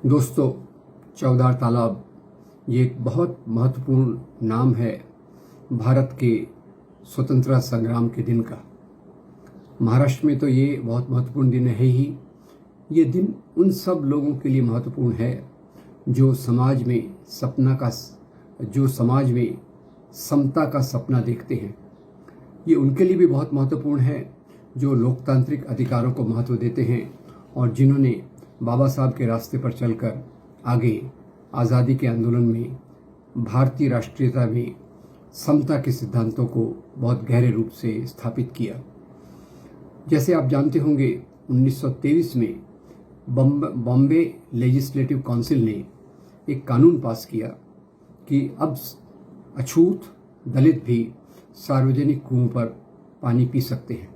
दोस्तों, चौदार तालाब ये एक बहुत महत्वपूर्ण नाम है भारत के स्वतंत्रता संग्राम के दिन का। महाराष्ट्र में तो ये बहुत महत्वपूर्ण दिन है ही। ये दिन उन सब लोगों के लिए महत्वपूर्ण है जो समाज में समता का सपना देखते हैं। ये उनके लिए भी बहुत महत्वपूर्ण है जो लोकतांत्रिक अधिकारों को महत्व देते हैं और जिन्होंने बाबा साहब के रास्ते पर चलकर आगे आज़ादी के आंदोलन में भारतीय राष्ट्रीयता में समता के सिद्धांतों को बहुत गहरे रूप से स्थापित किया। जैसे आप जानते होंगे, 1923 में बॉम्बे लेजिस्लेटिव काउंसिल ने एक कानून पास किया कि अब अछूत दलित भी सार्वजनिक कुओं पर पानी पी सकते हैं।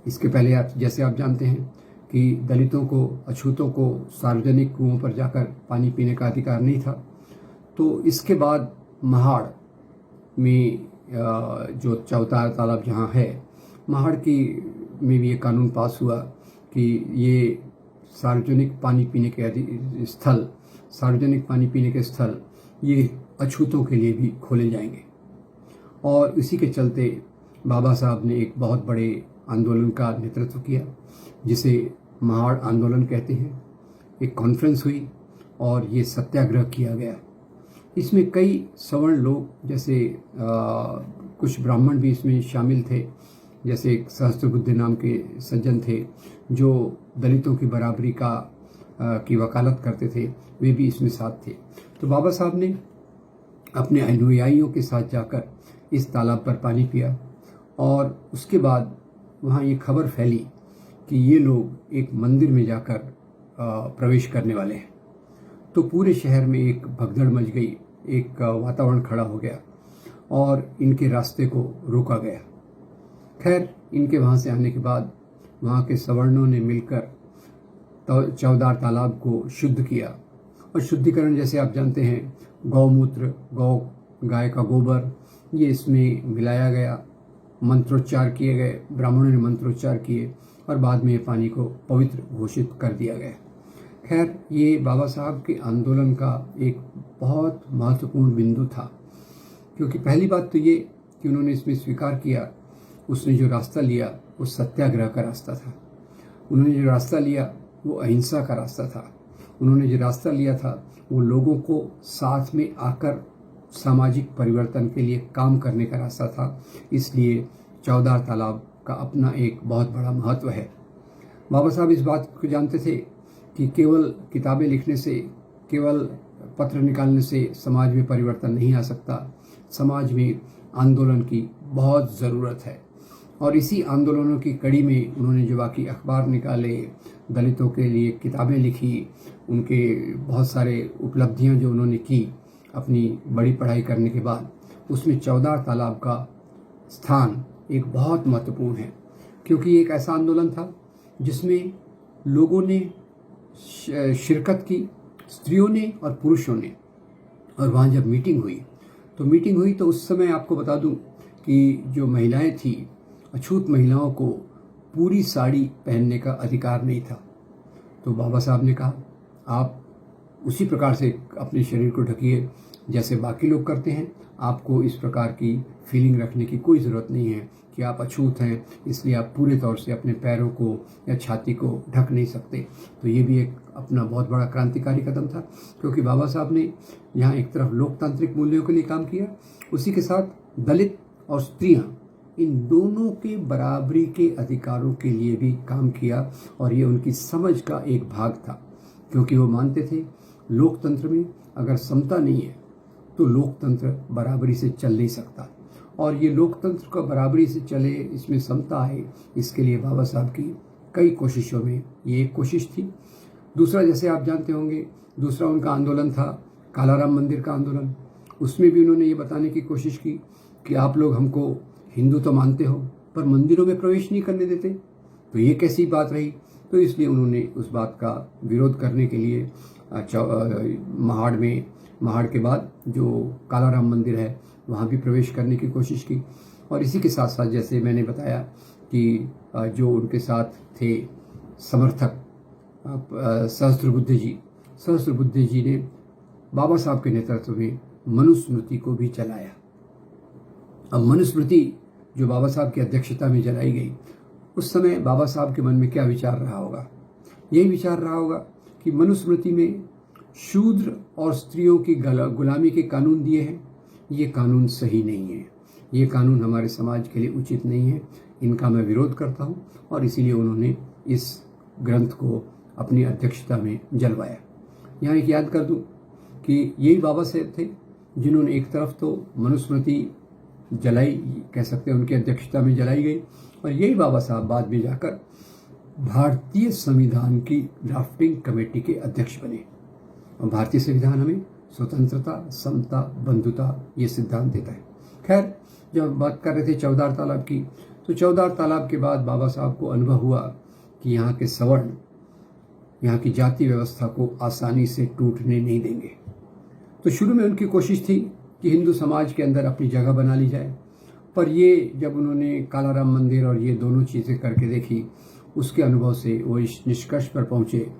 इसके पहले जैसे आप जानते हैं कि दलितों को, अछूतों को सार्वजनिक कुओं पर जाकर पानी पीने का अधिकार नहीं था। तो इसके बाद महाड़ में जो चौदार तालाब जहाँ है, महाड़ में भी ये कानून पास हुआ कि ये सार्वजनिक पानी पीने के स्थल ये अछूतों के लिए भी खोले जाएंगे। और इसी के चलते बाबा साहब ने एक बहुत बड़े आंदोलन का नेतृत्व किया जिसे महाड़ आंदोलन कहते हैं। एक कॉन्फ्रेंस हुई और ये सत्याग्रह किया गया। इसमें कई सवर्ण लोग, जैसे कुछ ब्राह्मण भी इसमें शामिल थे, जैसे एक सहस्त्रबुद्धे नाम के सज्जन थे जो दलितों की बराबरी की वकालत करते थे, वे भी इसमें साथ थे। तो बाबा साहब ने अपने अनुयायियों के साथ जाकर इस तालाब पर पानी पिया और उसके बाद वहाँ ये खबर फैली कि ये लोग एक मंदिर में जाकर प्रवेश करने वाले हैं। तो पूरे शहर में एक भगदड़ मच गई, एक वातावरण खड़ा हो गया और इनके रास्ते को रोका गया। खैर, इनके वहाँ से आने के बाद वहाँ के सवर्णों ने मिलकर चौदार तालाब को शुद्ध किया। और शुद्धिकरण, जैसे आप जानते हैं, गौमूत्र, गाय का गोबर, ये इसमें मिलाया गया, मंत्रोच्चार किए गए, ब्राह्मणों ने मंत्रोच्चार किए और बाद में ये पानी को पवित्र घोषित कर दिया गया। खैर, ये बाबा साहब के आंदोलन का एक बहुत महत्वपूर्ण बिंदु था, क्योंकि पहली बात तो ये कि उन्होंने इसमें स्वीकार किया, उसने जो रास्ता लिया वो सत्याग्रह का रास्ता था। उन्होंने जो रास्ता लिया वो अहिंसा का रास्ता था। उन्होंने जो रास्ता लिया था वो लोगों को साथ में आकर सामाजिक परिवर्तन के लिए काम करने का रास्ता था। इसलिए चौदार तालाब का अपना एक बहुत बड़ा महत्व है। बाबा साहब इस बात को जानते थे कि केवल किताबें लिखने से, केवल पत्र निकालने से समाज में परिवर्तन नहीं आ सकता। समाज में आंदोलन की बहुत ज़रूरत है और इसी आंदोलनों की कड़ी में उन्होंने जो बाकी अखबार निकाले, दलितों के लिए किताबें लिखी, उनके बहुत सारे उपलब्धियां जो उन्होंने की अपनी बड़ी पढ़ाई करने के बाद, उसमें चौदार तालाब का स्थान एक बहुत महत्वपूर्ण है। क्योंकि ये एक ऐसा आंदोलन था जिसमें लोगों ने शिरकत की, स्त्रियों ने और पुरुषों ने। और वहाँ जब मीटिंग हुई तो उस समय आपको बता दूं कि जो महिलाएं थी, अछूत महिलाओं को पूरी साड़ी पहनने का अधिकार नहीं था। तो बाबा साहब ने कहा, आप उसी प्रकार से अपने शरीर को ढकिए जैसे बाकी लोग करते हैं। आपको इस प्रकार की फीलिंग रखने की कोई ज़रूरत नहीं है कि आप अछूत हैं, इसलिए आप पूरे तौर से अपने पैरों को या छाती को ढक नहीं सकते। तो ये भी एक अपना बहुत बड़ा क्रांतिकारी कदम था, क्योंकि बाबा साहब ने यहाँ एक तरफ लोकतांत्रिक मूल्यों के लिए काम किया, उसी के साथ दलित और स्त्रियाँ, इन दोनों के बराबरी के अधिकारों के लिए भी काम किया। और ये उनकी समझ का एक भाग था, क्योंकि वो मानते थे लोकतंत्र में अगर समता नहीं है तो लोकतंत्र बराबरी से चल नहीं सकता। और ये लोकतंत्र का बराबरी से चले, इसमें समता आए, इसके लिए बाबा साहब की कई कोशिशों में ये एक कोशिश थी। दूसरा, जैसे आप जानते होंगे, दूसरा उनका आंदोलन था कालाराम मंदिर का आंदोलन। उसमें भी उन्होंने ये बताने की कोशिश की कि आप लोग हमको हिंदू तो मानते हो पर मंदिरों में प्रवेश नहीं करने देते, तो ये कैसी बात रही। तो इसलिए उन्होंने उस बात का विरोध करने के लिए महाड़ के बाद जो कालाराम मंदिर है वहाँ भी प्रवेश करने की कोशिश की। और इसी के साथ साथ, जैसे मैंने बताया कि जो उनके साथ थे समर्थक सहस्त्रबुद्धे जी, सहस्त्रबुद्धे जी ने बाबा साहब के नेतृत्व में मनुस्मृति को भी जलाया। अब मनुस्मृति जो बाबा साहब की अध्यक्षता में जलाई गई, उस समय बाबा साहब के मन में क्या विचार रहा होगा? यही विचार रहा होगा कि मनुस्मृति में शूद्र और स्त्रियों की गुलामी के कानून दिए हैं, ये कानून सही नहीं है, ये कानून हमारे समाज के लिए उचित नहीं है, इनका मैं विरोध करता हूँ, और इसीलिए उन्होंने इस ग्रंथ को अपनी अध्यक्षता में जलवाया। यहाँ एक याद कर दूँ कि यही बाबा साहब थे जिन्होंने एक तरफ तो मनुस्मृति जलाई, कह सकते हैं उनकी अध्यक्षता में जलाई गई, और यही बाबा साहब बाद में जाकर भारतीय संविधान की ड्राफ्टिंग कमेटी के अध्यक्ष बने। और भारतीय संविधान हमें स्वतंत्रता, समता, बंधुता ये सिद्धांत देता है। खैर, जब बात कर रहे थे चौदार तालाब की, तो चौदार तालाब के बाद बाबा साहब को अनुभव हुआ कि यहाँ के सवर्ण यहाँ की जाति व्यवस्था को आसानी से टूटने नहीं देंगे। तो शुरू में उनकी कोशिश थी कि हिंदू समाज के अंदर अपनी जगह बना ली जाए, पर ये जब उन्होंने कालाराम मंदिर और ये दोनों चीज़ें करके देखी, उसके अनुभव से वो इस निष्कर्ष पर पहुंचे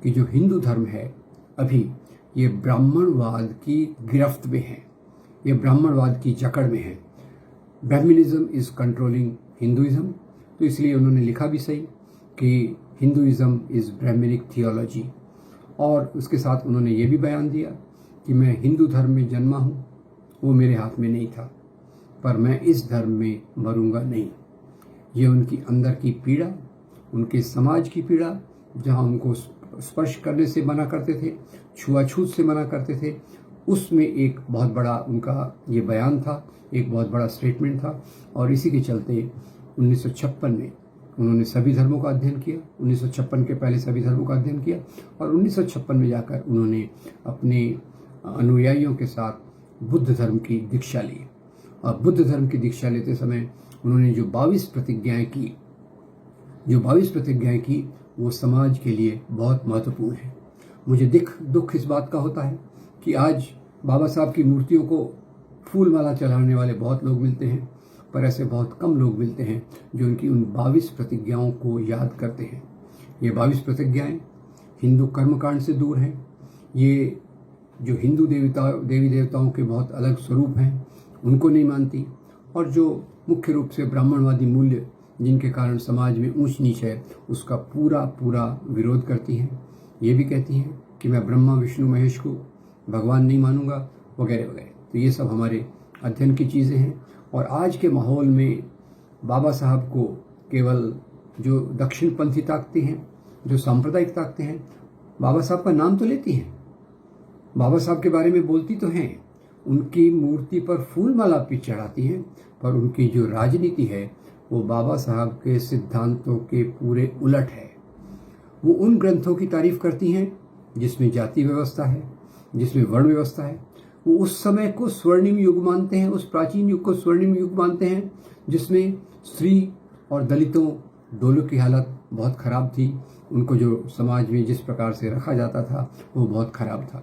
कि जो हिंदू धर्म है अभी ये ब्राह्मणवाद की गिरफ्त में है, ये ब्राह्मणवाद की जकड़ में है। Brahminism is controlling Hinduism. तो इसलिए उन्होंने लिखा भी सही कि हिंदुइज्म इज ब्राह्मणिक थियोलॉजी, और उसके साथ उन्होंने ये भी बयान दिया कि मैं हिंदू धर्म में जन्मा हूँ, वो मेरे हाथ में नहीं था, पर मैं इस धर्म में मरूंगा नहीं। ये उनकी अंदर की पीड़ा, उनके समाज की पीड़ा, जहाँ उनको स्पर्श करने से मना करते थे, छुआछूत से मना करते थे, उसमें एक बहुत बड़ा उनका ये बयान था, एक बहुत बड़ा स्टेटमेंट था। और इसी के चलते 1956 में उन्होंने सभी धर्मों का अध्ययन किया। 1956 के पहले सभी धर्मों का अध्ययन किया, और 1956 में जाकर उन्होंने अपने अनुयायियों के साथ बुद्ध धर्म की दीक्षा ली। और बुद्ध धर्म की दीक्षा लेते समय उन्होंने जो 22 प्रतिज्ञाएं की, वो समाज के लिए बहुत महत्वपूर्ण है। मुझे दुख इस बात का होता है कि आज बाबा साहब की मूर्तियों को फूल माला चढ़ाने वाले बहुत लोग मिलते हैं, पर ऐसे बहुत कम लोग मिलते हैं जो उनकी उन 22 प्रतिज्ञाओं को याद करते हैं। ये 22 प्रतिज्ञाएं हिंदू कर्मकांड से दूर हैं। ये जो हिंदू देवी देवताओं के बहुत अलग स्वरूप हैं, उनको नहीं मानती, और जो मुख्य रूप से ब्राह्मणवादी मूल्य जिनके कारण समाज में ऊंच नीच है, उसका पूरा विरोध करती हैं। ये भी कहती हैं कि मैं ब्रह्मा विष्णु महेश को भगवान नहीं मानूंगा, वगैरह वगैरह। तो ये सब हमारे अध्ययन की चीज़ें हैं। और आज के माहौल में बाबा साहब को केवल जो दक्षिणपंथी ताकतें हैं, जो सांप्रदायिक ताकतें हैं, बाबा साहब का नाम तो लेती हैं, बाबा साहब के बारे में बोलती तो हैं, उनकी मूर्ति पर फूल माला भी चढ़ाती हैं, पर उनकी जो राजनीति है वो बाबा साहब के सिद्धांतों के पूरे उलट है। वो उन ग्रंथों की तारीफ करती हैं जिसमें जाति व्यवस्था है, जिसमें वर्ण व्यवस्था है। वो उस समय को स्वर्णिम युग मानते हैं, उस प्राचीन युग को स्वर्णिम युग मानते हैं, जिसमें स्त्री और दलितों दोनों की हालत बहुत खराब थी। उनको जो समाज में जिस प्रकार से रखा जाता था वो बहुत खराब था।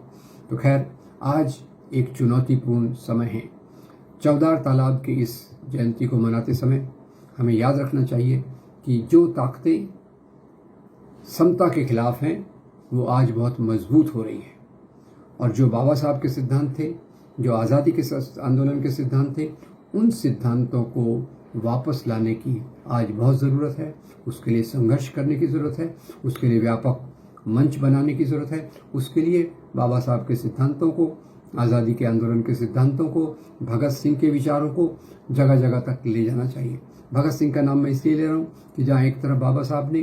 तो खैर, आज एक चुनौतीपूर्ण समय है। चौदार तालाब के इस जयंती को मनाते समय हमें याद रखना चाहिए कि जो ताकतें समता के खिलाफ हैं वो आज बहुत मजबूत हो रही हैं, और जो बाबा साहब के सिद्धांत थे, जो आज़ादी के आंदोलन के सिद्धांत थे, उन सिद्धांतों को वापस लाने की आज बहुत ज़रूरत है। उसके लिए संघर्ष करने की ज़रूरत है, उसके लिए व्यापक मंच बनाने की ज़रूरत है। उसके लिए बाबा साहब के सिद्धांतों को, आज़ादी के आंदोलन के सिद्धांतों को, भगत सिंह के विचारों को जगह जगह तक ले जाना चाहिए। भगत सिंह का नाम मैं इसलिए ले रहा हूँ कि जहाँ एक तरफ बाबा साहब ने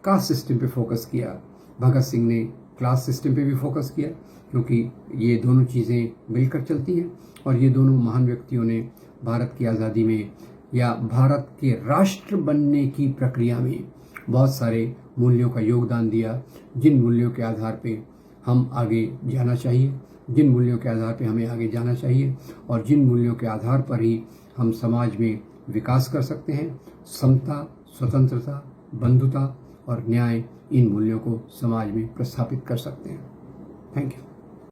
कास्ट सिस्टम पे फोकस किया, भगत सिंह ने क्लास सिस्टम पे भी फोकस किया, क्योंकि ये दोनों चीज़ें मिलकर चलती हैं। और ये दोनों महान व्यक्तियों ने भारत की आज़ादी में या भारत के राष्ट्र बनने की प्रक्रिया में बहुत सारे मूल्यों का योगदान दिया, जिन मूल्यों के आधार पे हम आगे जाना चाहिए, जिन मूल्यों के आधार पे हमें आगे जाना चाहिए, और जिन मूल्यों के आधार पर ही हम समाज में विकास कर सकते हैं। समता, स्वतंत्रता, बंधुता और न्याय, इन मूल्यों को समाज में प्रस्थापित कर सकते हैं। Thank you.